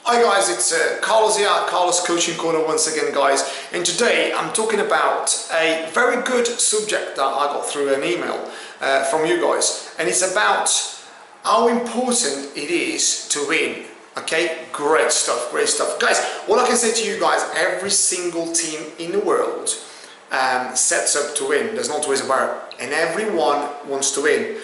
Hi guys, it's Carlos here, Carlos Coaching Corner once again guys, and today I'm talking about a very good subject that I got through an email from you guys, and it's about how important it is to win. Okay, great stuff guys. What I can say to you guys, every single team in the world sets up to win. There's no two ways about it, and everyone wants to win.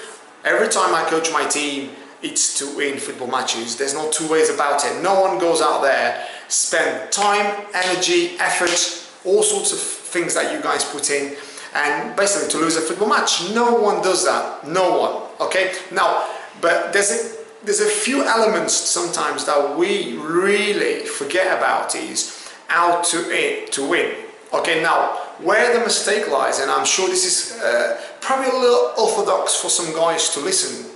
Every time I coach my team, it's to win football matches. There's no two ways about it. No one goes out there, spend time, energy, effort, all sorts of things that you guys put in, and basically to lose a football match. No one does that. No one. Okay. Now, but there's a few elements sometimes that we really forget about is how to win. Okay. Now, where the mistake lies, and I'm sure this is probably a little orthodox for some guys to listen.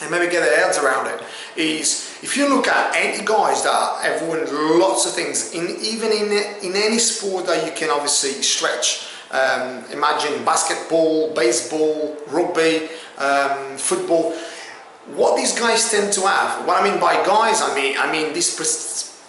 And maybe get their heads around it, is if you look at any guys that have won lots of things, even in any sport that you can obviously stretch, imagine basketball, baseball, rugby, football, what these guys tend to have, what I mean by guys, I mean these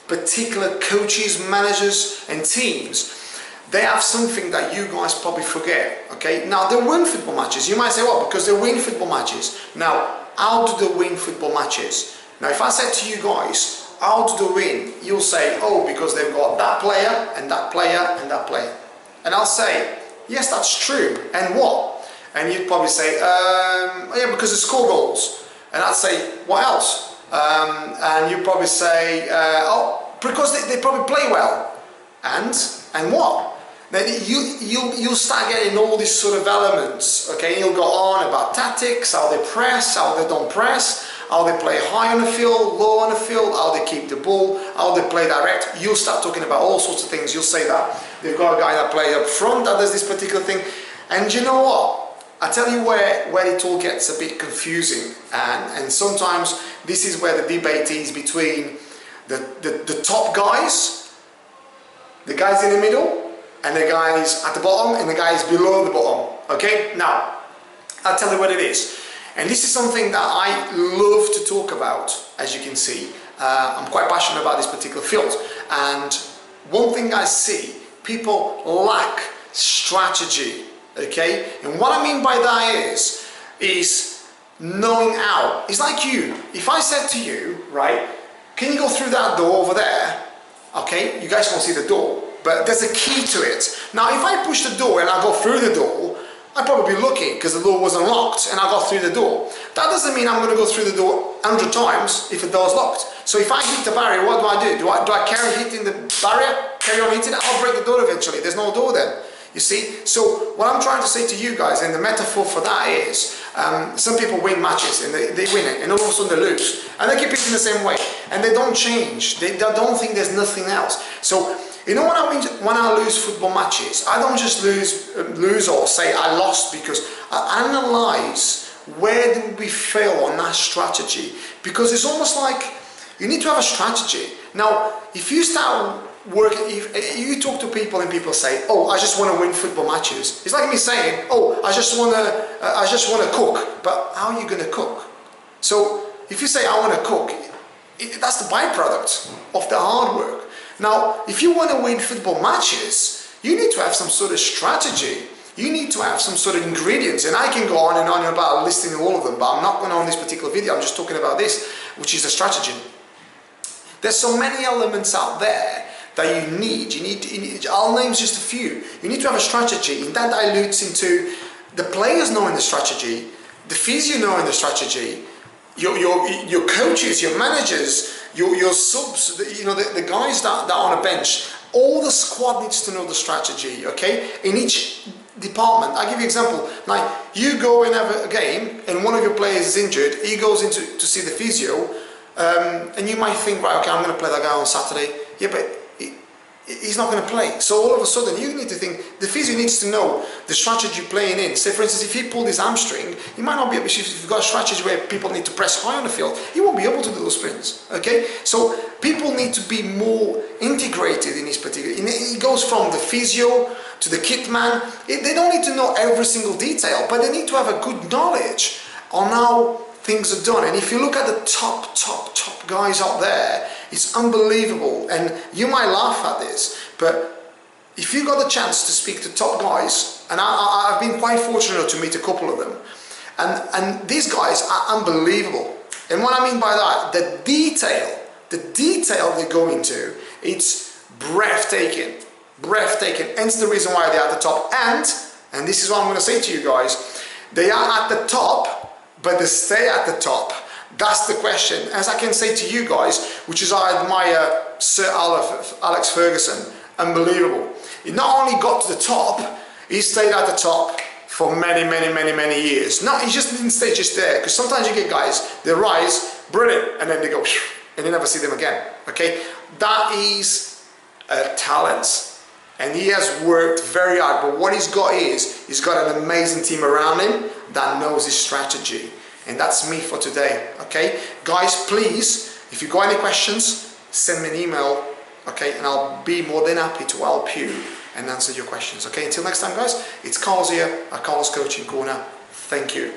particular coaches, managers and teams, they have something that you guys probably forget. Okay, now they win football matches. You might say, well, because they win football matches. Now, how do they win football matches? Now, if I said to you guys, how do they win? You'll say, oh, because they've got that player and that player and that player. And I'll say, yes, that's true. And what? And you'd probably say, yeah, because they score goals. And I'd say, what else? And you'd probably say, oh, because they probably play well. And what? Then you'll start getting all these sort of elements, okay? You'll go on about tactics, how they press, how they don't press, how they play high on the field, low on the field, how they keep the ball, how they play direct. You'll start talking about all sorts of things. You'll say that they've got a guy that plays up front that does this particular thing. And you know what? I tell you where it all gets a bit confusing, and sometimes this is where the debate is between the top guys, the guys in the middle, and the guys at the bottom and the guys below the bottom. Okay, now I'll tell you what it is, and this is something that I love to talk about. As you can see, I'm quite passionate about this particular field, and one thing I see, people lack strategy. Okay, and what I mean by that is knowing how. It's like you, if I said to you, right, can you go through that door over there? Okay, you guys can't see the door, but there's a key to it. Now, if I push the door and I go through the door, I'd probably be lucky because the door was unlocked and I got through the door. That doesn't mean I'm going to go through the door 100 times if the door's locked. So if I hit the barrier, what do? Do I carry hitting the barrier? Carry on hitting it? I'll break the door eventually. There's no door then. You see? So what I'm trying to say to you guys, and the metaphor for that is, some people win matches and they win it, and all of a sudden they lose. And they keep hitting the same way. And they don't change. They don't think there's nothing else. So, you know what I mean? When I lose football matches, I don't just lose or say I lost, because I analyze where did we fail on that strategy. Because it's almost like you need to have a strategy. Now, if you start working, if you talk to people and people say, oh, I just want to win football matches. It's like me saying, oh, I just want to cook. But how are you going to cook? So if you say I want to cook, that's the byproduct of the hard work. Now, if you want to win football matches, you need to have some sort of strategy. You need to have some sort of ingredients, and I can go on and on about listing all of them, but I'm not going on this particular video. I'm just talking about this, which is a strategy. There's so many elements out there that you need. I'll name just a few. You need to have a strategy, and that dilutes into the players knowing the strategy, the physio knowing the strategy, your coaches, your managers, your subs, the guys that are on a bench. All the squad needs to know the strategy, okay? In each department. I'll give you an example. Like, you go and have a game and one of your players is injured, he goes in to see the physio, and you might think, right, okay, I'm going to play that guy on Saturday. Yeah, but he's not going to play. So all of a sudden you need to think, the physio needs to know the strategy you're playing in. Say for instance, if he pulled his hamstring, you might not be able, if you've got a strategy where people need to press high on the field, he won't be able to do those sprints. Okay? So people need to be more integrated in this particular, it goes from the physio to the kit man. They don't need to know every single detail, but they need to have a good knowledge on how things are done. And if you look at the top guys out there, It's unbelievable, and you might laugh at this, but if you got the chance to speak to top guys, and I've been quite fortunate to meet a couple of them, and these guys are unbelievable. And what I mean by that, the detail they go into, it's breathtaking, and it's the reason why they're at the top. And this is what I'm going to say to you guys, they are at the top, but they stay at the top. That's the question. As I can say to you guys, which is I admire Sir Alex Ferguson, unbelievable. He not only got to the top, he stayed at the top for many years. No, he just didn't stay just there, because sometimes you get guys, they rise, brilliant, and then they go, and you never see them again, okay? That is a talent. And he has worked very hard, but what he's got is, he's got an amazing team around him that knows his strategy. And that's me for today, okay? Guys, please, if you got any questions, send me an email, okay? And I'll be more than happy to help you and answer your questions, okay? Until next time, guys, it's Carlos here at Carlos Coaching Corner. Thank you.